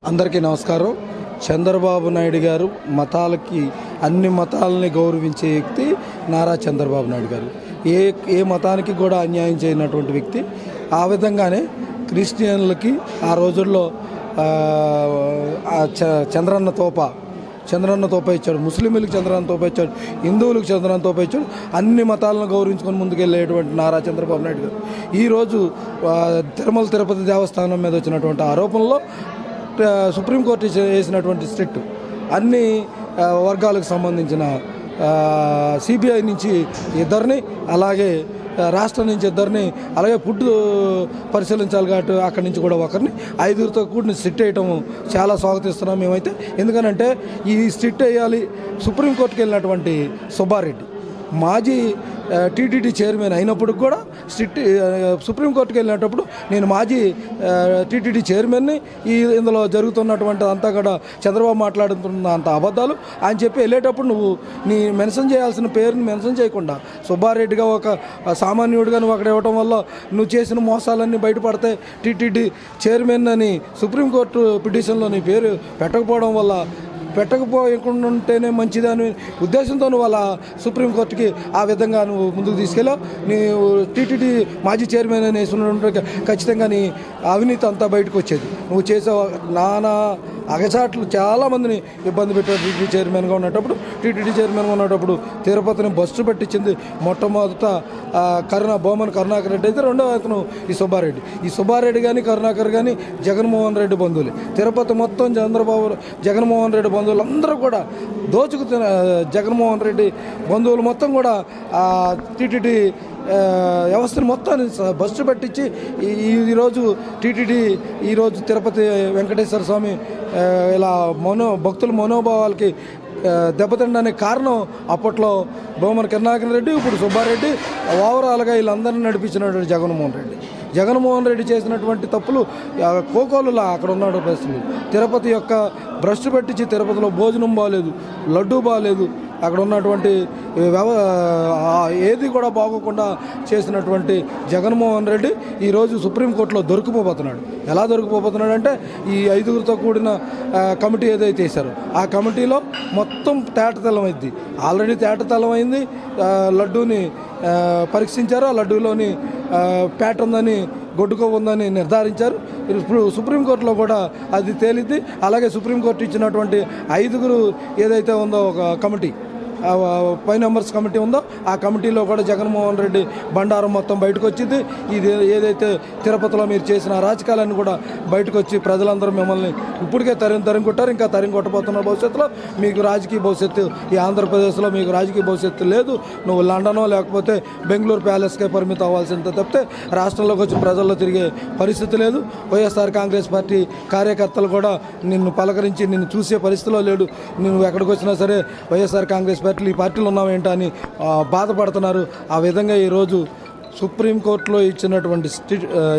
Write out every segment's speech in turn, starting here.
అందరికీ నమస్కారం. చంద్రబాబు నాయుడు గారు మతాలకి అన్ని మతాలని గౌరవించే వ్యక్తి నారా చంద్రబాబు నాయుడు గారు. ఏ మతానికి కూడా అన్యాయం చేయనటువంటి వ్యక్తి. ఆ విధంగానే క్రిస్టియన్లకి ఆ రోజుల్లో చంద్రన్న తోప ఇచ్చాడు, ముస్లింలకు చంద్రన్న తోప ఇచ్చాడు, హిందువులకు చంద్రన్న తోప ఇచ్చాడు. అన్ని మతాలను గౌరవించుకొని ముందుకెళ్ళేటువంటి నారా చంద్రబాబు నాయుడు గారు ఈరోజు తిరుపతి దేవస్థానం మీద వచ్చినటువంటి ఆరోపణలో సుప్రీంకోర్టు వేసినటువంటి స్ట్రిక్ట్ అన్ని వర్గాలకు సంబంధించిన సిబిఐ నుంచి ఇద్దరిని, అలాగే రాష్ట్రం నుంచి ఇద్దరిని, అలాగే ఫుడ్ పరిశీలించాలి కాబట్టి అక్కడి నుంచి కూడా ఒకరిని, 5గురితో కూడిన స్ట్రిక్ట్ వేయటం చాలా స్వాగతిస్తున్నాం మేమైతే. ఎందుకనంటే ఈ స్ట్రిక్ట్ వేయాలి. సుప్రీంకోర్టుకి వెళ్ళినటువంటి సుబ్బారెడ్డి మాజీ టీటీడీ చైర్మన్ అయినప్పుడు కూడా సుప్రీంకోర్టుకి వెళ్ళినప్పుడు నేను మాజీ టీటీడీ చైర్మన్ని, ఇందులో జరుగుతున్నటువంటి అంతా కూడా చంద్రబాబు మాట్లాడుతున్న అంత అబద్ధాలు అని చెప్పి వెళ్ళేటప్పుడు నువ్వు నీ మెన్షన్ చేయాల్సిన పేరుని మెన్షన్ చేయకుండా సుబ్బారెడ్డిగా ఒక సామాన్యుడిగా నువ్వు అక్కడ ఇవ్వటం వల్ల నువ్వు చేసిన మోసాలన్నీ బయటపడితే టీటీడీ చైర్మన్ అని సుప్రీంకోర్టు పిటిషన్లో నీ పేరు పెట్టకపోకుండా ఉంటేనే మంచిదని ఉద్దేశంతో నువ్వు వాళ్ళ సుప్రీంకోర్టుకి ఆ విధంగా నువ్వు ముందుకు తీసుకెళ్ళావు. నీవు టీటీడీ మాజీ చైర్మన్ అని వేసుకుంటే ఖచ్చితంగా నీ అవినీతి అంతా బయటకు వచ్చేది. నువ్వు చేసే నానా అగచాట్లు చాలామందిని ఇబ్బంది పెట్టారు. టీటీడీ చైర్మన్గా ఉన్నప్పుడు తిరుపతిని బస్సు పెట్టించింది మొట్టమొదట బొమ్మన కరుణాకర్ రెడ్డి అయితే, రెండవ అతను ఈ సుబ్బారెడ్డి కానీ కరుణాకర్ కానీ జగన్మోహన్ రెడ్డి బంధువులే. తిరుపతి మొత్తం జగన్మోహన్ రెడ్డి బంధువులు అందరూ కూడా దోచుకుతున్న జగన్మోహన్ రెడ్డి బంధువులు మొత్తం కూడా టీటీడీ వ్యవస్థను మొత్తాన్ని బస్సు పెట్టించి ఈరోజు తిరుపతి వెంకటేశ్వర స్వామి ఇలా భక్తుల మనోభావాలకి దెబ్బతినడానికి కారణం అప్పట్లో బొమ్మన కరుణాకర్ రెడ్డి, ఇప్పుడు సుబ్బారెడ్డి, ఓవరాల్గా వీళ్ళందరినీ నడిపించినటువంటి జగన్మోహన్ రెడ్డి చేసినటువంటి తప్పులు కోకోలులా అక్కడ ఉన్నాడు ప్రశ్నలు. తిరుపతి యొక్క భ్రష్టు పెట్టించి తిరుపతిలో భోజనం బాగాలేదు, లడ్డూ బాగాలేదు, అక్కడ ఉన్నటువంటి ఏది కూడా బాగోకుండా చేసినటువంటి జగన్మోహన్ రెడ్డి ఈరోజు సుప్రీంకోర్టులో దొరికిపోతున్నాడు. ఎలా దొరికిపోతున్నాడు అంటే ఈ 5గురితో కూడిన కమిటీ ఏదైతే వేశారో ఆ కమిటీలో మొత్తం తేటతెల్లమైంది. ఆల్రెడీ తేటతెల్లమైంది. లడ్డూని పరీక్షించారు. ఆ లడ్డూలోని ప్యాట్ ఉందని, గొడ్డుకో ఉందని నిర్ధారించారు. ఇప్పుడు సుప్రీంకోర్టులో కూడా అది తేలింది. అలాగే సుప్రీంకోర్టు ఇచ్చినటువంటి 5గురు ఏదైతే ఉందో ఒక కమిటీ, 5 మెంబర్స్ కమిటీ ఉందో ఆ కమిటీలో కూడా జగన్మోహన్ రెడ్డి బండారం మొత్తం బయటకు వచ్చింది. ఇది ఏదైతే తిరుపతిలో మీరు చేసిన రాజకీయాలన్నీ కూడా బయటకు వచ్చి ప్రజలందరూ మిమ్మల్ని ఇప్పటికే తరిమి కొట్టారు, ఇంకా తరిమి కొట్టబోతున్న భవిష్యత్తులో మీకు రాజకీయ భవిష్యత్తు ఈ ఆంధ్రప్రదేశ్లో మీకు రాజకీయ భవిష్యత్తు లేదు. నువ్వు లండనో లేకపోతే బెంగళూరు ప్యాలెస్కే పరిమితం అవ్వాల్సిందే తప్పితే రాష్ట్రంలోకి వచ్చి ప్రజల్లో తిరిగే పరిస్థితి లేదు. వైఎస్ఆర్ కాంగ్రెస్ పార్టీ కార్యకర్తలు కూడా నిన్ను పలకరించి నిన్ను చూసే పరిస్థితిలో లేడు. నువ్వు ఎక్కడికి వచ్చినా సరే వైఎస్ఆర్ కాంగ్రెస్ ఈ పార్టీలు ఉన్నావేంటా అని బాధపడుతున్నారు. ఆ విధంగా ఈరోజు సుప్రీంకోర్టులో ఇచ్చినటువంటి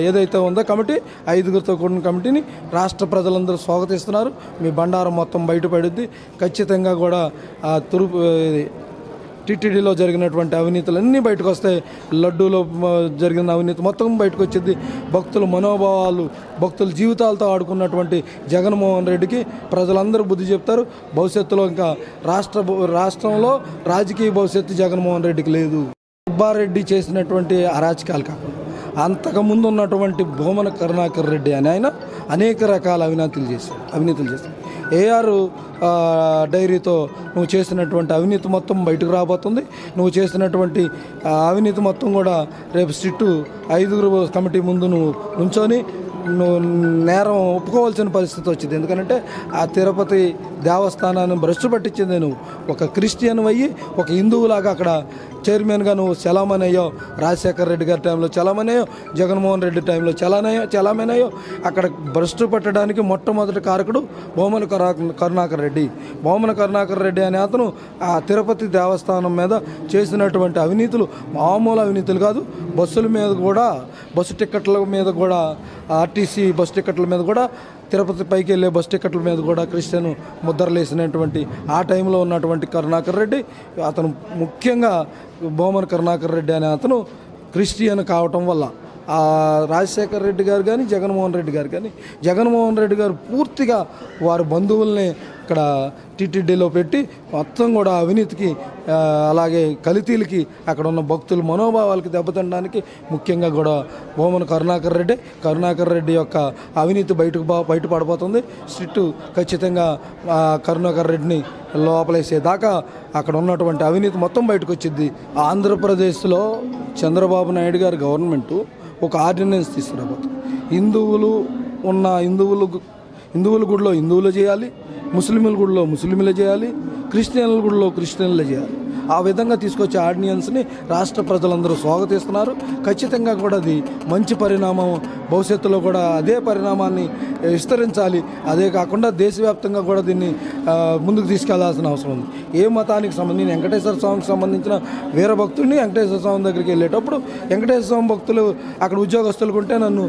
ఏదైతే ఉందో కమిటీ, 5గురితో కూడిన కమిటీని రాష్ట్ర ప్రజలందరూ స్వాగతిస్తున్నారు. మీ బండారం మొత్తం బయటపడుద్ది. ఖచ్చితంగా కూడా టీటీడీలో జరిగినటువంటి అవినీతులన్నీ బయటకు వస్తాయి. లడ్డూలో జరిగిన అవినీతి మొత్తం బయటకు వచ్చింది. భక్తుల మనోభావాలు, భక్తుల జీవితాలతో ఆడుకున్నటువంటి జగన్మోహన్ రెడ్డికి ప్రజలందరూ బుద్ధి చెప్తారు. భవిష్యత్తులో ఇంకా రాష్ట్రంలో రాజకీయ భవిష్యత్తు జగన్మోహన్ రెడ్డికి లేదు. సుబ్బారెడ్డి చేసినటువంటి అరాచకాలు కాకుండా అంతకుముందు ఉన్నటువంటి బొమ్మన కరుణాకర్ రెడ్డి అని ఆయన అనేక రకాల అవినీతులు చేశారు. ఏఆర్ డైరీతో నువ్వు చేసినటువంటి అవినీతి మొత్తం బయటకు రాబోతుంది. నువ్వు చేసినటువంటి అవినీతి మొత్తం కూడా రేపు స్ట్రిక్ట్ 5గురు కమిటీ ముందు నువ్వు నుంచొని నువ్వు నేరం ఒప్పుకోవాల్సిన పరిస్థితి వచ్చింది. ఎందుకంటే ఆ తిరుపతి దేవస్థానాన్ని భ్రష్టు పట్టించింది నువ్వు. ఒక క్రిస్టియన్ అయ్యి ఒక హిందువులాగా అక్కడ చైర్మన్గా నువ్వు చలామణి అయ్యావు. రాజశేఖర రెడ్డి గారి టైంలో చలామణి అయ్యావు, జగన్మోహన్ రెడ్డి టైంలో చలామణి అయ్యావు. అక్కడ భ్రష్టు పట్టడానికి మొట్టమొదటి కారకుడు బొమ్మన కరుణాకర్ రెడ్డి అనే అతను ఆ తిరుపతి దేవస్థానం మీద చేసినటువంటి అవినీతులు మామూలు అవినీతులు కాదు. బస్సు టిక్కెట్ల మీద కూడా ఆర్టీసీ బస్సు టిక్కెట్ల మీద కూడా తిరుపతి పైకి వెళ్ళే బస్ టికెట్ల మీద కూడా క్రిస్టియన్ ముద్రలేసినటువంటి ఆ టైంలో ఉన్నటువంటి కరుణాకర్ రెడ్డి, అతను ముఖ్యంగా బొమ్మన కరుణాకర్ రెడ్డి అనే అతను క్రిస్టియన్ కావటం వల్ల రాజశేఖర రెడ్డి గారు కానీ జగన్మోహన్ రెడ్డి గారు కానీ జగన్మోహన్ రెడ్డి గారు పూర్తిగా వారి బంధువుల్ని ఇక్కడ టీటీడీలో పెట్టి మొత్తం కూడా అవినీతికి అలాగే కల్తీలకి అక్కడ ఉన్న భక్తుల మనోభావాలకి దెబ్బతినడానికి ముఖ్యంగా కూడా భూమన కరుణాకర్ రెడ్డి యొక్క అవినీతి బయటపడిపోతుంది. స్ట్రిక్ట్ ఖచ్చితంగా కరుణాకర్ రెడ్డిని లోపలేసేదాకా అక్కడ ఉన్నటువంటి అవినీతి మొత్తం బయటకు వచ్చింది. ఆంధ్రప్రదేశ్లో చంద్రబాబు నాయుడు గారి గవర్నమెంటు ఒక ఆర్డినెన్స్ తీసుకురాబోతుంది. హిందువుల గుడిలో హిందువులు చేయాలి, ముస్లింల గుడిలో ముస్లింలే చేయాలి, క్రిస్టియన్ల గుడిలో క్రిస్టియన్లే చేయాలి. ఆ విధంగా తీసుకొచ్చే ఆర్డినెన్స్ని రాష్ట్ర ప్రజలందరూ స్వాగతిస్తున్నారు. ఖచ్చితంగా కూడా అది మంచి పరిణామం. భవిష్యత్తులో కూడా అదే పరిణామాన్ని విస్తరించాలి. అదే కాకుండా దేశవ్యాప్తంగా కూడా దీన్ని ముందుకు తీసుకెళ్లాల్సిన అవసరం ఉంది. ఏ మతానికి సంబంధించి వెంకటేశ్వర స్వామికి సంబంధించిన వీర భక్తుడిని వెంకటేశ్వర స్వామి దగ్గరికి వెళ్ళేటప్పుడు వెంకటేశ్వర స్వామి భక్తులు అక్కడ ఉద్యోగస్తులు ఉంటే నన్ను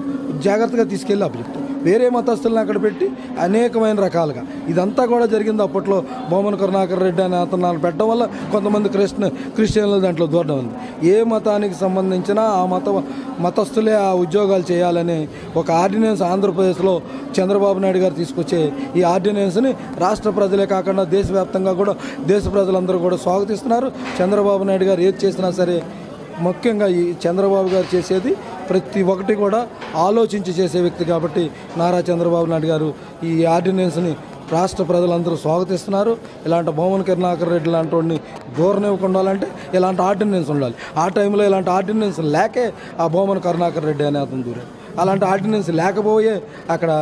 జాగ్రత్తగా తీసుకెళ్ళి అప్పచెప్తాను. వేరే మతస్థులను అక్కడ పెట్టి అనేకమైన రకాలుగా ఇదంతా కూడా జరిగింది. అప్పట్లో భూమన కరుణాకర్ రెడ్డి అనే అతను పెట్టడం వల్ల కొంతమంది క్రిస్టియన్లు దాంట్లో దూరడం ఉంది. ఏ మతానికి సంబంధించిన ఆ మతస్థులే ఆ ఉద్యోగాలు చేయాలనే ఒక ఆర్డినెన్స్ ఆంధ్రప్రదేశ్లో చంద్రబాబు నాయుడు గారు తీసుకొచ్చే ఈ ఆర్డినెన్స్ని రాష్ట్ర ప్రజలే కాకుండా దేశవ్యాప్తంగా కూడా దేశ ప్రజలందరూ కూడా స్వాగతిస్తున్నారు. చంద్రబాబు నాయుడు గారు ఏది చేసినా సరే, ముఖ్యంగా ఈ చంద్రబాబు గారు చేసేది ప్రతి ఒక్కటి కూడా ఆలోచించి చేసే వ్యక్తి కాబట్టి నారా చంద్రబాబు నాయుడు గారు ఈ ఆర్డినెన్స్ని రాష్ట్ర ప్రజలందరూ స్వాగతిస్తున్నారు. ఇలాంటి భూమన కరుణాకర్ రెడ్డి లాంటి వాడిని దూరనివ్వకుండా ఉండాలంటే ఇలాంటి ఆర్డినెన్స్ ఉండాలి. ఆ టైంలో ఇలాంటి ఆర్డినెన్స్ లేకే ఆ భూమన కరుణాకర్ రెడ్డి అనే అతను దూరాడు. అలాంటి ఆర్డినెన్స్ లేకపోయే అక్కడ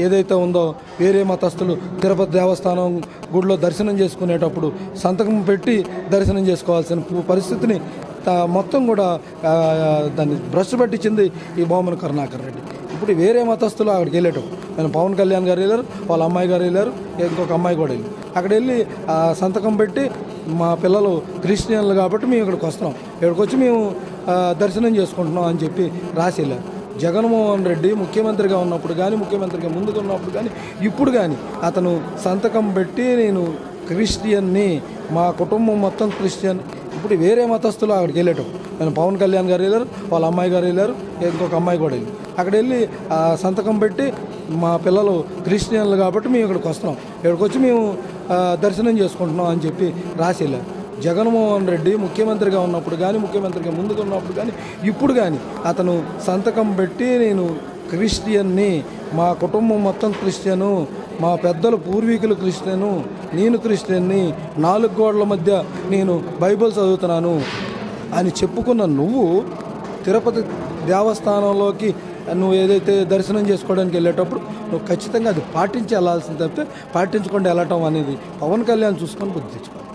ఏదైతే ఉందో వేరే మతస్థులు తిరుపతి దేవస్థానం గుడిలో దర్శనం చేసుకునేటప్పుడు సంతకం పెట్టి దర్శనం చేసుకోవాల్సిన పరిస్థితిని మొత్తం కూడా దాన్ని బ్రష్ పట్టించింది ఈ భూమన కరుణాకర్ రెడ్డి. ఇప్పుడు వేరే మతస్థులు అక్కడికి వెళ్ళేటప్పుడు నేను పవన్ కళ్యాణ్ గారు వెళ్ళారు, వాళ్ళ అమ్మాయి గారు వెళ్ళారు, ఇంకొక అమ్మాయి కూడా వెళ్ళి అక్కడ వెళ్ళి సంతకం పెట్టి మా పిల్లలు క్రిస్టియన్లు కాబట్టి మేము ఇక్కడికి వస్తున్నాం, ఇక్కడికి వచ్చి మేము దర్శనం చేసుకుంటున్నాం అని చెప్పి రాసి వెళ్ళారు. జగన్మోహన్ రెడ్డి ముఖ్యమంత్రిగా ఉన్నప్పుడు కానీ ముఖ్యమంత్రిగా ముందుగా ఉన్నప్పుడు కానీ ఇప్పుడు కానీ అతను సంతకం పెట్టి నేను క్రిస్టియన్ని, మా కుటుంబం మొత్తం క్రిస్టియన్. ఇప్పుడు వేరే మతస్థులు అక్కడికి వెళ్ళేటప్పుడు నేను పవన్ కళ్యాణ్ గారు వెళ్ళారు, వాళ్ళ అమ్మాయి గారు వెళ్ళారు, ఇంకొక అమ్మాయి కూడా వెళ్ళి అక్కడ వెళ్ళి సంతకం పెట్టి మా పిల్లలు క్రిస్టియన్లు కాబట్టి మేము ఇక్కడికి వస్తున్నాం, ఇక్కడికి వచ్చి మేము దర్శనం చేసుకుంటున్నాం అని చెప్పి రాసి వెళ్ళారు. జగన్మోహన్ రెడ్డి ముఖ్యమంత్రిగా ఉన్నప్పుడు కానీ ముఖ్యమంత్రిగా ముందుగా ఉన్నప్పుడు కానీ ఇప్పుడు కానీ అతను సంతకం పెట్టి నేను క్రిస్టియన్ని, మా కుటుంబం మొత్తం క్రిస్టియను, మా పెద్దలు పూర్వీకులు క్రిస్టియను, నేను క్రిస్టియన్ని, 4 గోడల మధ్య నేను బైబిల్ చదువుతున్నాను అని చెప్పుకున్న నువ్వు తిరుపతి దేవస్థానంలోకి నువ్వు ఏదైతే దర్శనం చేసుకోవడానికి వెళ్ళేటప్పుడు నువ్వు ఖచ్చితంగా అది పాటించి వెళ్ళాల్సింది తప్పితే పాటించకుండా వెళ్ళటం అనేది పవన్ కళ్యాణ్ చూసుకొని బుద్ధి తెచ్చుకోవాలి.